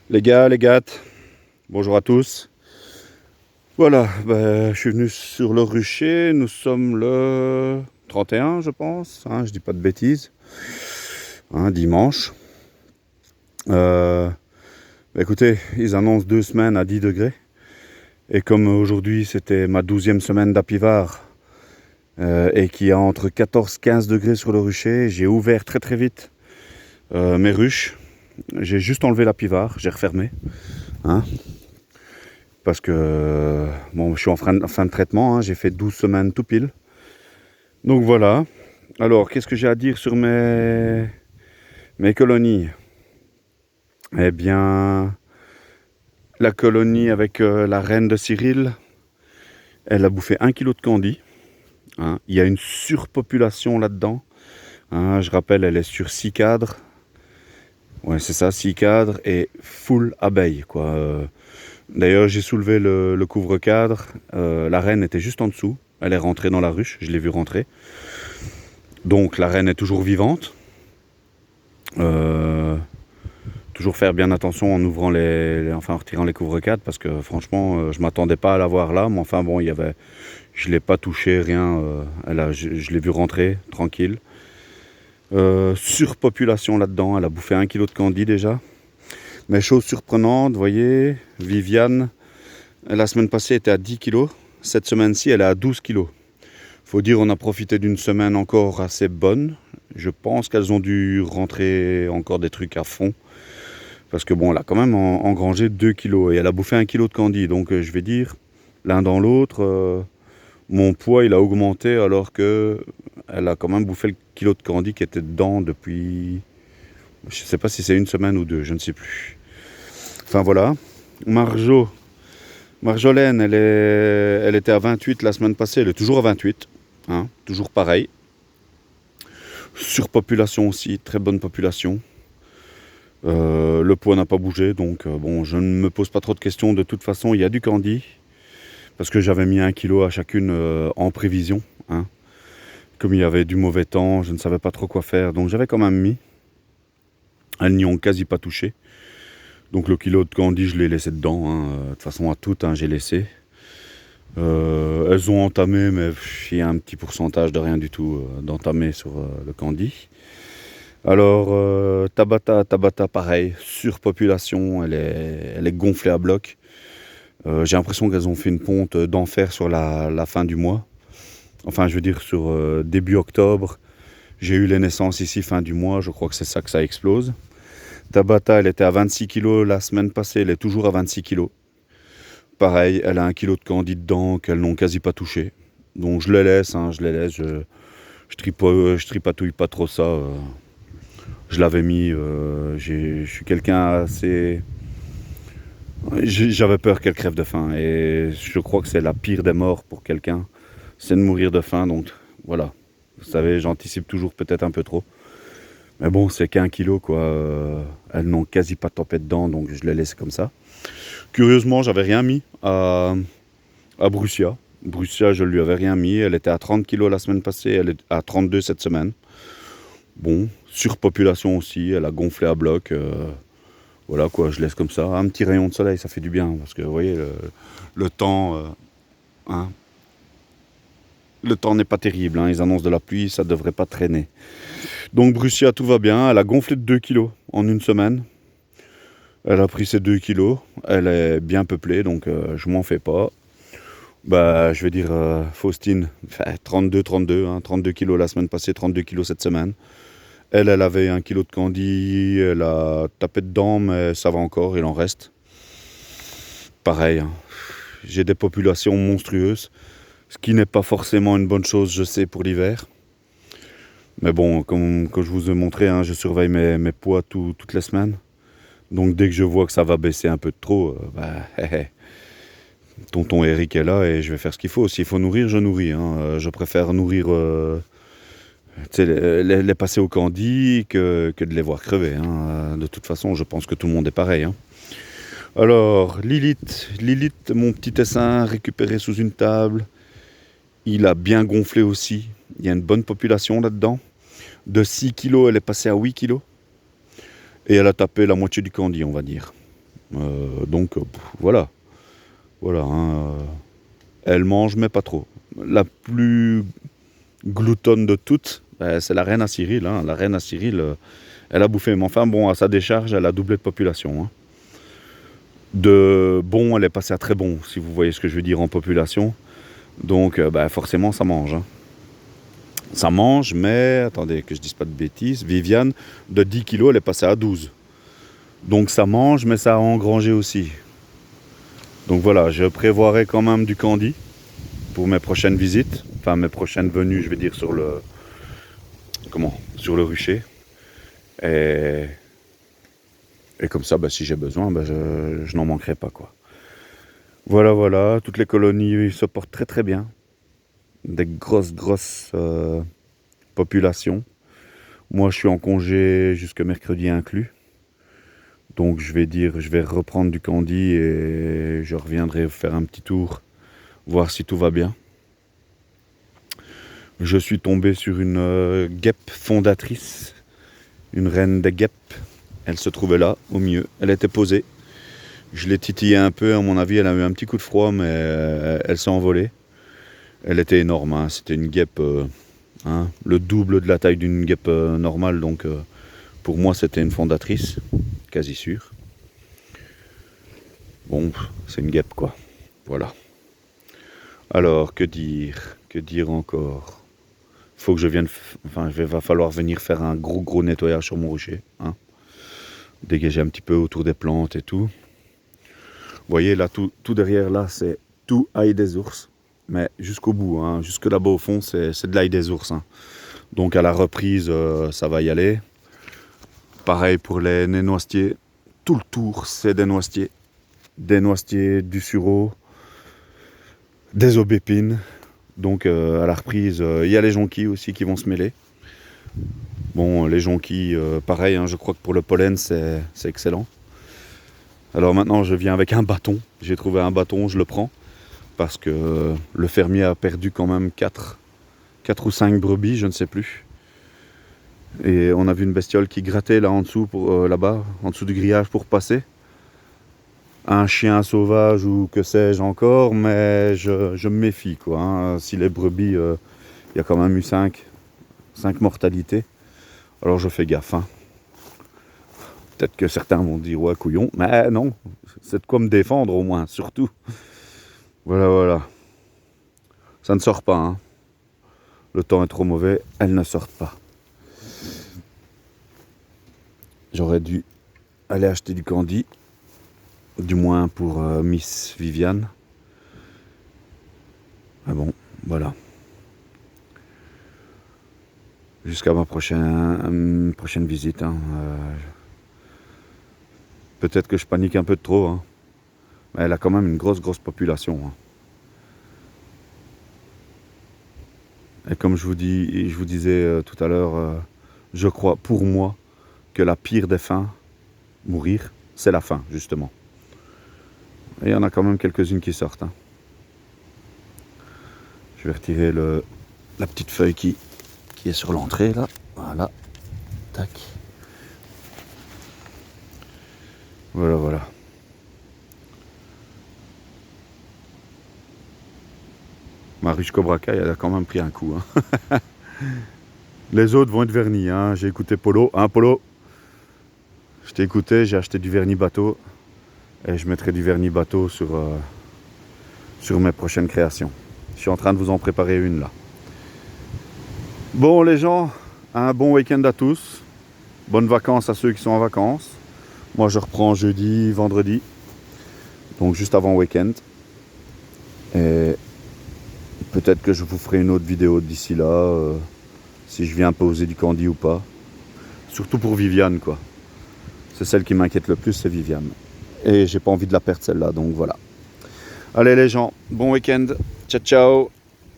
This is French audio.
Les gars, les gattes, bonjour à tous. Voilà, je suis venu sur le rucher, nous sommes le 31 je pense, je dis pas de bêtises, dimanche. Écoutez, ils annoncent 2 semaines à 10 degrés, et comme aujourd'hui c'était ma 12e semaine d'Apivard, et qu'il y a entre 14-15 degrés sur le rucher, j'ai ouvert très très vite mes ruches, j'ai juste enlevé l'Apivard, j'ai refermé. Parce que je suis en fin de traitement, j'ai fait 12 semaines tout pile. Donc voilà. Alors, qu'est-ce que j'ai à dire sur mes colonies? Eh bien, la colonie avec la reine de Cyril, elle a bouffé 1 kilo de candy. Il y a une surpopulation là-dedans. Je rappelle, elle est sur 6 cadres. Ouais, c'est ça, 6 cadres et full abeilles, quoi. D'ailleurs, j'ai soulevé le couvre-cadre. La reine était juste en dessous. Elle est rentrée dans la ruche, je l'ai vue rentrer. Donc la reine est toujours vivante. Toujours faire bien attention en ouvrant en retirant les couvre-cadres, parce que franchement, je m'attendais pas à la voir là. Mais enfin bon, je l'ai pas touché, rien. Je l'ai vue rentrer tranquille. Surpopulation là-dedans. Elle a bouffé 1 kilo de candy déjà. Mais chose surprenante, vous voyez, Viviane, la semaine passée était à 10 kilos. Cette semaine-ci, elle est à 12 kilos. Faut dire, on a profité d'une semaine encore assez bonne. Je pense qu'elles ont dû rentrer encore des trucs à fond. Parce que bon, elle a quand même engrangé 2 kilos. Et elle a bouffé 1 kilo de candy. Donc je vais dire, l'un dans l'autre, mon poids il a augmenté, alors que elle a quand même bouffé le kilo de candy qui était dedans depuis... Je sais pas si c'est une semaine ou deux, je ne sais plus. Enfin voilà. Marjolaine, elle était à 28 la semaine passée. Elle est toujours à 28. Toujours pareil. Surpopulation aussi, très bonne population. Le poids n'a pas bougé, donc je ne me pose pas trop de questions. De toute façon, il y a du candy, parce que j'avais mis 1 kilo à chacune en prévision. Comme il y avait du mauvais temps, je ne savais pas trop quoi faire, donc j'avais quand même mis. Elles n'y ont quasi pas touché. Donc le kilo de candy, je l'ai laissé dedans. De toute façon, à toutes, j'ai laissé. Elles ont entamé, mais il y a un petit pourcentage de rien du tout d'entamé sur le candy. Alors, Tabata, pareil, surpopulation, elle est gonflée à bloc. J'ai l'impression qu'elles ont fait une ponte d'enfer sur la fin du mois. Enfin, je veux dire, sur début octobre, j'ai eu les naissances ici fin du mois, je crois que c'est ça que ça explose. Tabata, elle était à 26 kilos la semaine passée, elle est toujours à 26 kilos. Pareil, elle a 1 kilo de candy dedans qu'elles n'ont quasi pas touché. Donc je les laisse, je tripatouille pas trop ça. Je l'avais mis, je suis quelqu'un assez... J'avais peur qu'elle crève de faim, et je crois que c'est la pire des morts pour quelqu'un, c'est de mourir de faim, donc voilà. Vous savez, j'anticipe toujours peut-être un peu trop. Mais bon, c'est qu'1 kilo, quoi. Elles n'ont quasi pas tapé dedans, donc je les laisse comme ça. Curieusement, j'avais rien mis à Brussia. Brussia, je lui avais rien mis. Elle était à 30 kilos la semaine passée, elle est à 32 cette semaine. Bon, surpopulation aussi, elle a gonflé à bloc. Voilà quoi, je laisse comme ça. Un petit rayon de soleil, ça fait du bien, parce que vous voyez, le temps, le temps n'est pas terrible. Ils annoncent de la pluie, ça devrait pas traîner. Donc Brussia, tout va bien. Elle a gonflé de 2 kilos en une semaine. Elle a pris ses 2 kilos. Elle est bien peuplée, donc je m'en fais pas. Je vais dire Faustine, 32, 32 kilos la semaine passée, 32 kilos cette semaine. Elle avait 1 kilo de candy, elle a tapé dedans, mais ça va encore, il en reste. Pareil, j'ai des populations monstrueuses, ce qui n'est pas forcément une bonne chose, je sais, pour l'hiver. Mais bon, comme je vous ai montré, je surveille mes poids toutes les semaines. Donc dès que je vois que ça va baisser un peu de trop, tonton Eric est là et je vais faire ce qu'il faut. S'il faut nourrir, je nourris. Je préfère nourrir... les passer au candy que de les voir crever. De toute façon, je pense que tout le monde est pareil. Alors, Lilith, mon petit essaim récupéré sous une table. Il a bien gonflé aussi. Il y a une bonne population là-dedans. De 6 kilos, elle est passée à 8 kilos. Et elle a tapé la moitié du candy, on va dire. Donc voilà. Voilà. Hein. Elle mange, mais pas trop. La plus gloutonne de toutes, c'est la reine à Cyril. Hein. La reine à Cyril, elle a bouffé. Mais enfin, bon, à sa décharge, elle a doublé de population. Hein. De bon, elle est passée à très bon, si vous voyez ce que je veux dire, en population. Donc, forcément, ça mange. Hein. Ça mange, mais, attendez, que je dise pas de bêtises, Viviane, de 10 kilos, elle est passée à 12. Donc, ça mange, mais ça a engrangé aussi. Donc voilà, je prévoirai quand même du candy pour mes prochaines visites. Enfin, mes prochaines venues, je vais dire, sur le... sur le rucher. Et comme ça, si j'ai besoin, je n'en manquerai pas, quoi. Voilà, voilà, toutes les colonies se portent très très bien. Des grosses populations. Moi, je suis en congé jusque mercredi inclus. Donc, je vais reprendre du candy et je reviendrai faire un petit tour, voir si tout va bien. Je suis tombé sur une guêpe fondatrice, une reine des guêpes. Elle se trouvait là, au milieu. Elle était posée. Je l'ai titillée un peu, à mon avis, elle a eu un petit coup de froid, mais elle s'est envolée. Elle était énorme, hein. C'était une guêpe, le double de la taille d'une guêpe normale, donc pour moi c'était une fondatrice, quasi sûr. Bon, c'est une guêpe quoi, voilà. Alors, que dire encore? Faut que je vienne, va falloir venir faire un gros nettoyage sur mon rucher, hein. Dégager un petit peu autour des plantes et tout. Vous voyez là, tout derrière là, c'est tout ail des ours. Mais jusqu'au bout, hein, jusque là-bas au fond, c'est de l'ail des ours. Hein. Donc à la reprise, ça va y aller. Pareil pour les noisetiers. Tout le tour, c'est des noisetiers. Des noisetiers, du sureau, des aubépines. Donc à la reprise, il y a les jonquilles aussi qui vont se mêler. Bon, les jonquilles, pareil, hein, je crois que pour le pollen, c'est excellent. Alors maintenant, je viens avec un bâton. J'ai trouvé un bâton, je le prends. Parce que le fermier a perdu quand même 4 ou 5 brebis, je ne sais plus. Et on a vu une bestiole qui grattait là en dessous, là-bas, en dessous du grillage pour passer. Un chien sauvage ou que sais-je encore, mais je me méfie, quoi. Hein. Si les brebis, il y a quand même eu 5 mortalités, alors je fais gaffe. Hein. Peut-être que certains vont dire, ouais, couillon, mais non, c'est de quoi me défendre au moins, surtout. Voilà, voilà. Ça ne sort pas, hein. Le temps est trop mauvais, elles ne sortent pas. J'aurais dû aller acheter du candy, du moins pour Miss Viviane. Mais bon, voilà. Jusqu'à ma prochaine visite. Hein. Peut-être que je panique un peu de trop, hein. Mais elle a quand même une grosse population. Hein. Et comme je vous disais tout à l'heure, je crois pour moi que la pire des fins, mourir, c'est la faim, justement. Et il y en a quand même quelques-unes qui sortent. Hein. Je vais retirer la petite feuille qui est sur l'entrée, là. Voilà. Tac. Voilà, voilà. Ma ruche Cobra Kai, elle a quand même pris un coup. Hein. Les autres vont être vernis. Hein. J'ai écouté Polo. Hein, Polo? Je t'ai écouté, j'ai acheté du vernis bateau. Et je mettrai du vernis bateau sur mes prochaines créations. Je suis en train de vous en préparer une là. Bon les gens, un bon week-end à tous. Bonnes vacances à ceux qui sont en vacances. Moi je reprends jeudi, vendredi. Donc juste avant le week-end. Et peut-être que je vous ferai une autre vidéo d'ici là. Si je viens poser du candy ou pas. Surtout pour Viviane quoi. C'est celle qui m'inquiète le plus, c'est Viviane. Et j'ai pas envie de la perdre celle-là, donc voilà. Allez les gens, bon week-end. Ciao ciao.